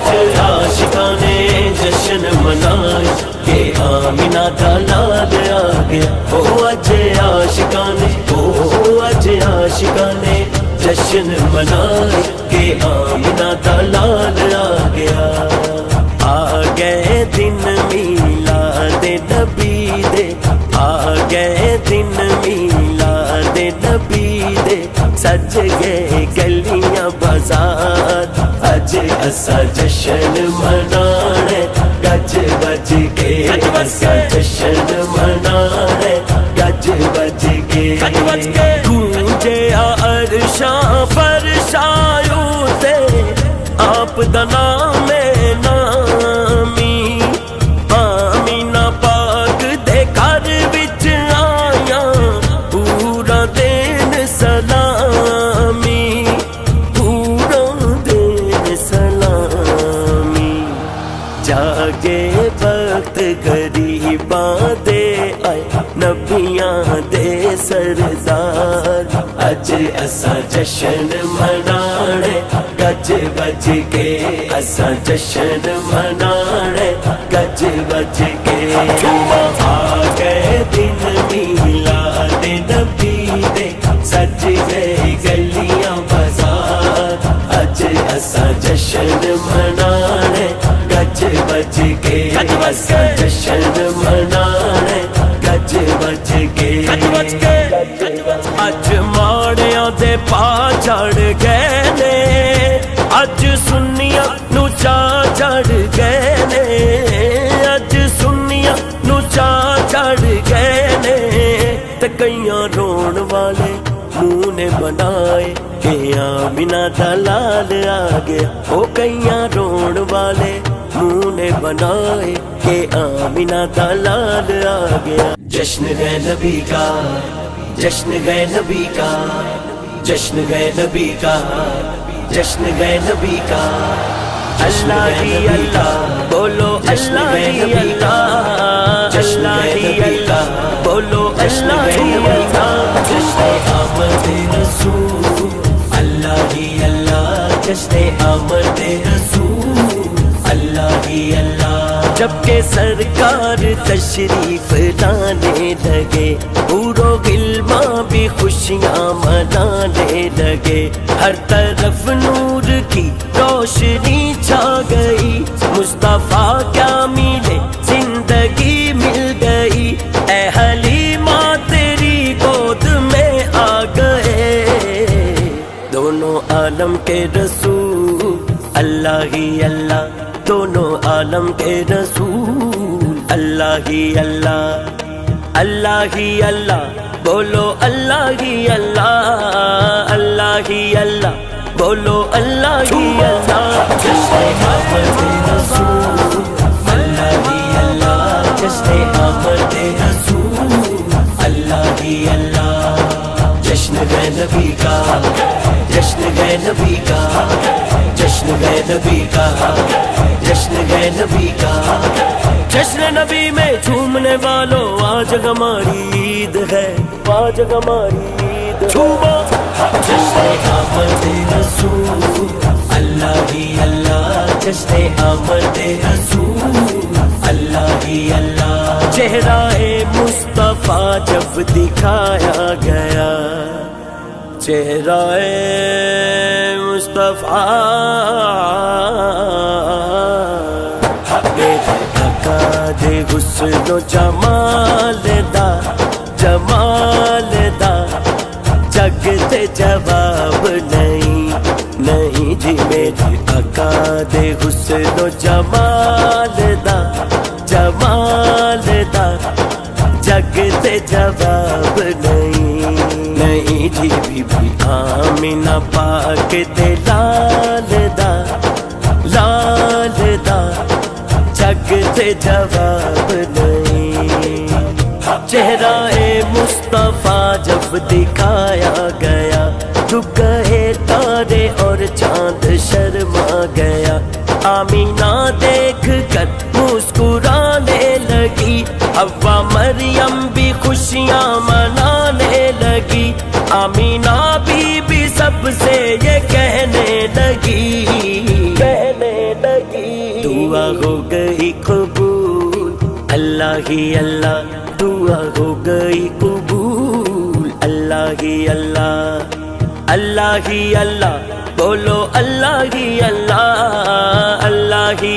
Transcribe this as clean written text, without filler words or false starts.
आशिकाने जश्न मनाए कि आमिना दा लाल आ गया। ओ अज आशिकाने जश्न मनाए कि आमिना दा लाल आ गया। आ गए दिन मीलाद नबी दे, आ गए दिन मीलाद नबी दे, सज गए गलियां बाजार, अज असा जश्न मनाने गज बज के, असा जश्न मनाने गज बज के। गूंजे अरशां फरशायूं ते आप दा नाम नामी, आमीना पाक दे घर विच आया पूरा दिन सलामी, पूरा दिन सलामी। जागे वक्त गरीबां दे आए नबियां दे सरदार, अज असा जश्न मनाने गज बज के, असा जश्न मनाने गज बज के। आ गए दिन मीलाद नबी दे, सज गए गलियां बाजार, अज असा जश्न मनाने गज बज के, असा जश्न मनाने गज बज के। अज माड़ियां दे पा चढ़ गए ने, अज सुन्नियां नू चा चढ़ गए ने, अज सुन्नियां नू चा चढ़ गए ने। ते कईयां रोण वाले मुंह ने बनाए कि आमिना दा लाल आ गया। ओ कईयां रोण वाले मुंह ने बनाए कि आमिना दा लाल आ गया। जश्न है नबी का, जश्न है नबी का, जश्न है नबी का, जश्न है नबी का। अल्लाह ही अल्लाह बोलो, अल्लाह ही अल्लाह, अल्लाह ही अल्लाह बोलो, अल्लाह ही अल्लाह। जश्न आमद रसूल, अल्लाह ही अल्लाह, जश्न आमद रसूल, अल्लाह ही अल्लाह। जबकि सरकार तशरीफ लाने लगे, पूरो गिलमा भी खुशियां मनाने लगे। हर तरफ नूर की रोशनी छा गई, मुस्तफा क्या मिले जिंदगी मिल गई। ऐ हलीमा तेरी गोद में आ गए दोनों आलम के रसूल, अल्लाह ही अल्लाह, दोनों आलम के रसूल, अल्लाह ही अल्लाह, अल्लाह ही अल्लाह बोलो, अल्लाह ही अल्लाह, अल्लाह ही अल्लाह बोलो, अल्लाह ही अल्लाह। जश्न आमद रसूल, अल्लाह ही अल्लाह, जश्न आमद रसूल, अल्लाह ही अल्लाह। जश्न है नबी का, जश्न है नबी का, जश्न है नबी का, जश्न है नबी का। जश्न नबी में झूमने वालों आज हमारी ईद है, आज हमारी ईद झूमो। जश्न आमद रसूल, अल्लाह ही अल्लाह, जश्न आमद रसूल, अल्लाह ही अल्लाह। चेहरा-ए मुस्तफा जब दिखाया गया, चेहरा-ए मुस्तफा दे हुस्न जमाल दा, जमाल दा जग ते जवाब नहीं, नहीं जी मेरे आका दे हुस्न जमाल दा, जमाल दा जग ते जवाब नहीं, नहीं जी बीबी आमिना पाक दे लाल दा, लाल दा जग ते जवाब नहीं। चेहरा-ए मुस्तफा जब दिखाया गया, झुक गए तारे और चांद शर्मा गया। आमीना देख कर मुस्कुराने लगी, हव्वा मरियम भी खुशियां मनाने लगी। आमीना बीबी सबसे ये कहने लगी, कहने लगी دعا ہو گئی قبول، اللہ ہی اللہ دعا ہو گئی قبول، اللہ ہی اللہ، اللہ ہی اللہ، بولو اللہ ہی اللہ، اللہ ہی